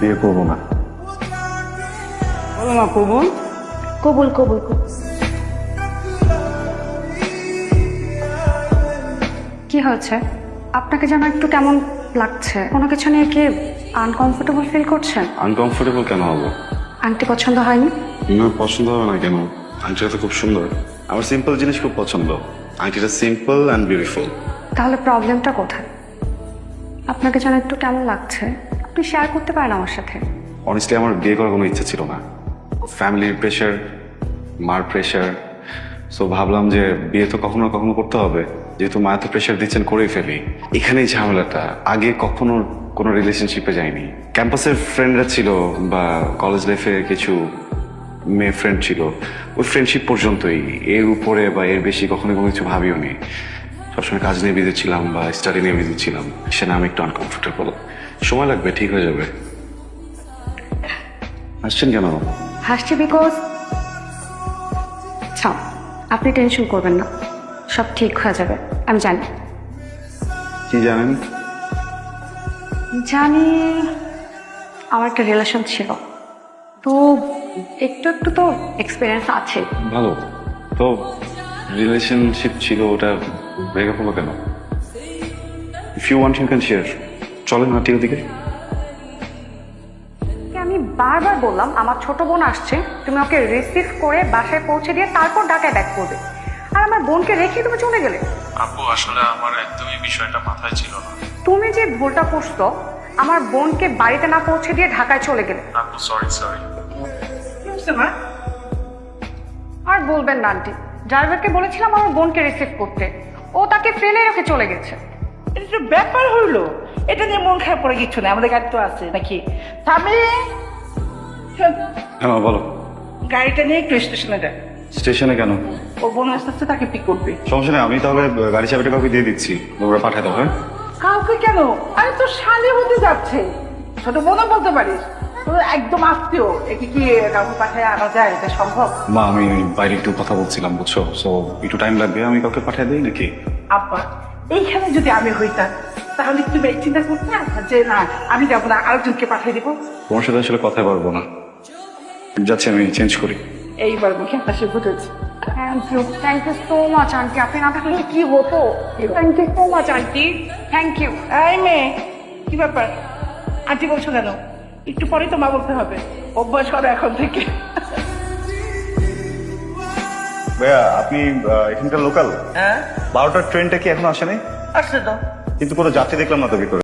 বিয়ে করবো না। বলো মা, কবুল? কবুল কবুল কবুল। কি হয়েছে? আপনাকে যেন একটু কেমন লাগছে, কোনো কিছু নিয়ে কি আনকমফোর্টেবল ফিল করছেন? আনকমফোর্টেবল কেন হবো? আন্টি পছন্দ হয়নি? না, পছন্দ হবে না কেন? আংটিটা তো খুব সুন্দর। আমার সিম্পল জিনিস খুব পছন্দ। আংটিটা সিম্পল অ্যান্ড বিউটিফুল। তাহলে প্রবলেমটা কোথায়? আপনাকে যেন একটু কেমন লাগছে, আপনি শেয়ার করতে পারেন আমার সাথে। অনেস্টলি আমার বিয়ে করার কোনো ইচ্ছা ছিল না। ফ্যামিলির প্রেশার, মার প্রেশার, সো ভাবলাম যে বিয়ে তো কখনো না কখনো করতে হবে, যেহেতু মা তো প্রেশার দিচ্ছেন করেই ফেলি। এখানেই ঝামেলাটা। আগে কখনো কোনো রিলেশনশিপে যাইনি। ক্যাম্পাসের ফ্রেন্ডরা ছিল বা কলেজ লাইফে কিছু মেয়ে ফ্রেন্ড ছিল, ওই ফ্রেন্ডশিপ পর্যন্তই। এর উপরে বা এর বেশি কখনো কোনো কিছু ভাবিও নি। সবসময় কাজ নিয়ে বিজি ছিলাম বা স্টাডি নিয়ে বিজি ছিলাম। সেটা আমি একটু আনকমফোর্টেবল। সময় লাগবে, ঠিক হয়ে যাবে। আসছেন কেন? হাসছি বিকজ আচ্ছা, আপনি টেনশন করবেন না, সব ঠিক হয়ে যাবে। আমি জানি কি জানেন? জানি আমার একটা রিলেশন ছিল, তো একটু একটু তো এক্সপিরিয়েন্স আছে। ভালো তো। রিলেশনশিপ ছিল, ওটা ব্রেকআপ হলো কেন? If you want you can share. চলেন হাঁটি ওদিকে। আমি বারবার বললাম আমার ছোট বোন আসছে, তুমি ওকে রিসিভ করে বাসায় পৌঁছে দিয়ে তারপর ঢাকায় ব্যাক করবে, আর আমার বোনকে রেখে তুমি চলে গেলে। আপু আসলে আমার একদমই বিষয়টা মাথায় ছিল না। তুমি যে ভুলটা করছো, আমার বোনকে বাড়িতে না পৌঁছে দিয়ে ঢাকায় চলে গেলে। আপু সরি। কি হচ্ছে মা? আর বলবেন না আন্টি, ড্রাইভারকে বলেছিলাম আমার বোনকে রিসিভ করতে, ও তাকে ফেলে রেখে চলে গেছে। এটা তো ব্যাপার হইলো, এটা নিয়ে মন খারাপ করে কিছু না, আমাদের গাড়ি তো আছে নাকি। স্বামী, শোন, হ্যাঁ মা, বলো। গাড়িটা নিয়ে একটু স্টেশনে যায়। স্টেশনে কেন? ও বোন আস্তে আস্তে তাকে পিক করবে। সমস্যা নেই, আমি তাহলে গাড়ি চাবিটা কাউকে দিয়ে দিচ্ছি, ওরা পাঠাতে হবে। কাউকে কেন? আরে তো শালি হতে যাচ্ছে, ছোট বোনও বলতে পারিস। তো একদম আত্মীয়, একে কি কাউকে পাঠায় আনা যায়? এটা সম্ভব? মা, আমি বাইরে একটু কথা বলছিলাম, বুঝছো, সো একটু টাইম লাগবে। আমি কাউকে পাঠিয়ে দিই নাকি? আব্বা, এইখানে যদি আমি হইতাম তাহলে তুমি এই চিন্তা করতে যে না আমি যাবো না, আরেকজনকে পাঠিয়ে দিব। তোমার সাথে আসলে কথাই পারবো না, যাচ্ছি, আমি চেঞ্জ করি। এইবার মুখে হাসি ফুটেছে। Thank you so much aunty, আপনি না থাকলে কি হতো। Thank you so much aunty, thank you. এই মেয়ে, কি ব্যাপার? আন্টি বলছো কেন? একটু পরে তো মা বলতে হবে, অভ্যাস করো এখন থেকে। ভাইয়া, আপনি এখানকার লোকাল? হ্যাঁ, 12টার ট্রেনটা কি এখনো আসেনি? আসছে তো। কিন্তু কোনো যাত্রী দেখলাম না তো ভিতরে।